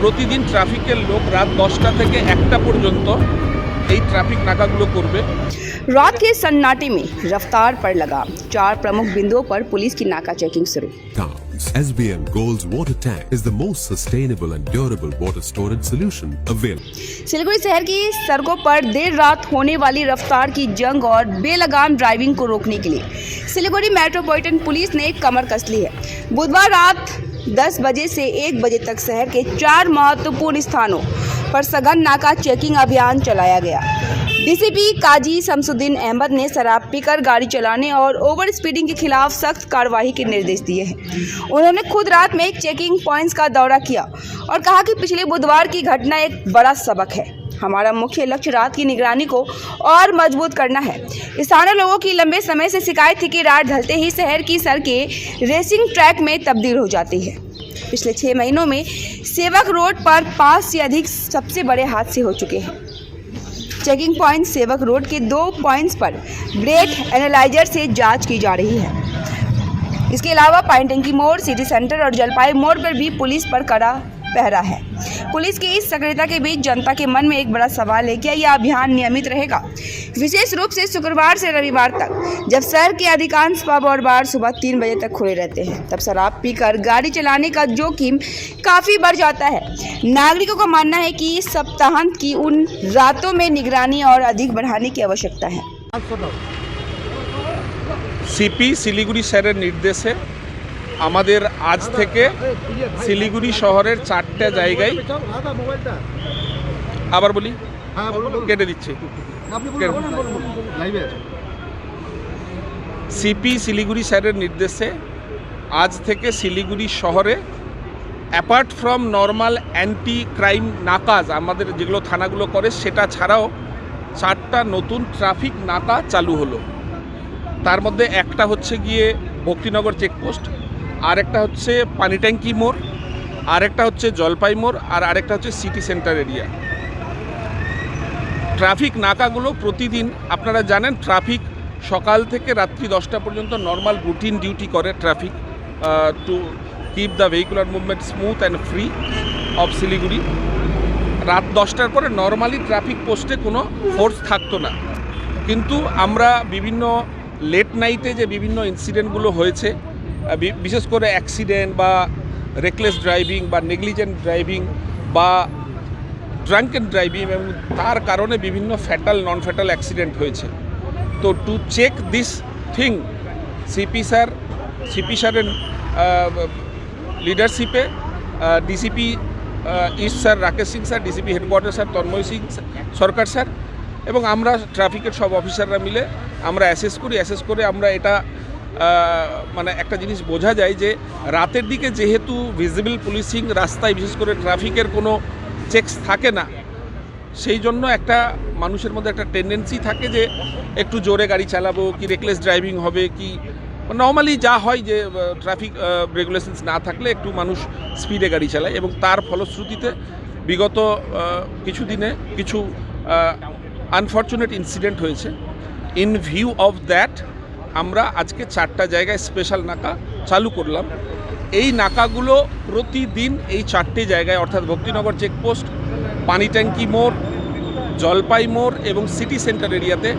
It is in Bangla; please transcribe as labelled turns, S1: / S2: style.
S1: প্রতিদিন ট্রাফিকের লোক রাত 10টা থেকে 1টা পর্যন্ত এই ট্রাফিক नाकागुलो করবে।
S2: रात के सन्नाटे में रफ्तार पर लगा 4 प्रमुख बिंदुओं पर पुलिस की नाका चेकिंग शुरू।
S3: SBM Gold's water tank is the most sustainable and durable water storage solution available.
S2: Siliguri शहर की सड़कों पर देर रात होने वाली रफ्तार की जंग और बेलगाम ड्राइविंग को रोकने के लिए सिलीगुड़ी मेट्रोपॉलिटन पुलिस ने कमर कस ली है। बुधवार रात 10 बजे से 1 बजे तक शहर के 4 महत्वपूर्ण स्थानों पर सघन नाका चेकिंग अभियान चलाया गया। डीसीपी काजी शमसुद्दीन अहमद ने शराब पीकर गाड़ी चलाने और ओवर स्पीडिंग के खिलाफ सख्त कार्रवाई के निर्देश दिए हैं। उन्होंने खुद रात में चेकिंग पॉइंट्स का दौरा किया और कहा कि पिछले बुधवार की घटना एक बड़ा सबक है। हमारा मुख्य लक्ष्य रात की निगरानी को और मजबूत करना है। स्थानीय लोगों की लंबे समय से शिकायत थी कि रात ढलते ही शहर की सड़कें रेसिंग ट्रैक में तब्दील हो जाती है। पिछले 6 महीनों में सेवक रोड पर 5 से अधिक सबसे बड़े हादसे हो चुके हैं। चेकिंग पॉइंट सेवक रोड के 2 पॉइंट्स पर ब्रेक एनालाइजर से जांच की जा रही है। इसके अलावा पाइनटंकी मोड़, सिटी सेंटर और जलपाई मोड़ पर भी पुलिस पर कड़ा पहरा है। पुलिस की इस सक्रियता के बीच जनता के मन में एक बड़ा सवाल है, क्या यह अभियान नियमित रहेगा, विशेष रूप से शुक्रवार से रविवार तक, जब शहर के अधिकांश पब और बार सुबह 3 बजे तक खुले रहते हैं। तब शराब पीकर गाड़ी चलाने का जोखिम काफ़ी बढ़ जाता है। नागरिकों का मानना है कि सप्ताहांत की उन रातों में निगरानी और अधिक बढ़ाने की आवश्यकता है।
S1: সিপি শিলিগুড়ি শহরের নির্দেশে আমাদের আজ থেকে শিলিগুড়ি শহরের 4টা জায়গায় আবার বলি কেটে দিচ্ছি সিপি শিলিগুড়ি শহরের নির্দেশে আজ থেকে শিলিগুড়ি শহরে apart from normal anti crime নাকাজ আমাদের যেগুলো থানাগুলো করে সেটা ছাড়াও 4টা নতুন ট্রাফিক নাকা চালু হলো। তার মধ্যে একটা হচ্ছে গিয়ে ভক্তিনগর চেকপোস্ট, আর একটা হচ্ছে পানিট্যাঙ্কি মোড়, আর একটা হচ্ছে জলপাই মোড়, আর আরেকটা হচ্ছে সিটি সেন্টার এরিয়া। ট্রাফিক নাকাগুলো প্রতিদিন আপনারা জানেন ট্রাফিক সকাল থেকে রাত্রি 10টা পর্যন্ত নর্মাল রুটিন ডিউটি করে traffic to keep the vehicular movement smooth and free of Siliguri. রাত 10টার পরে নর্মালি ট্রাফিক পোস্টে কোনো ফোর্স থাকতো না, কিন্তু আমরা বিভিন্ন লেট নাইটে যে বিভিন্ন ইনসিডেন্টগুলো হয়েছে, বিশেষ করে অ্যাক্সিডেন্ট বা রেকলেস ড্রাইভিং বা নেগলিজেন্ট ড্রাইভিং বা ড্রাঙ্কেন ড্রাইভিং, এবং তার কারণে বিভিন্ন ফ্যাটাল নন ফ্যাটাল অ্যাক্সিডেন্ট হয়েছে। তো to check this thing CP স্যারের লিডারশিপে DCP east sir Rakesh Singh sir, DCP headquarter sir Tanmoy Singh Sarkar sir এবং আমরা ট্রাফিকের সব অফিসাররা মিলে আমরা অ্যাসেস করে আমরা এটা মানে একটা জিনিস বোঝা যায় যে রাতের দিকে যেহেতু ভিজিবল পুলিশিং রাস্তায় বিশেষ করে ট্রাফিকের কোনো চেকস থাকে না, সেই জন্য একটা মানুষের মধ্যে একটা টেন্ডেন্সি থাকে যে একটু জোরে গাড়ি চালাবো কি রেকলেস ড্রাইভিং হবে কি, নর্মালি যা হয় যে ট্রাফিক রেগুলেশনস না থাকলে একটু মানুষ স্পিডে গাড়ি চালায়, এবং তার ফলশ্রুতিতে বিগত কিছু দিনে কিছু আনফর্চুনেট ইনসিডেন্ট হয়েছে। ইন ভিউ অফ দ্যাট আমরা আজকে 4টা জায়গায় স্পেশাল নাকা চালু করলাম। এই নাকাগুলো প্রতিদিন এই 4টে জায়গায় অর্থাৎ ভক্তিনগর চেকপোস্ট, পানিট্যাঙ্কি মোড়, জলপাই মোড় এবং সিটি সেন্টার এরিয়াতে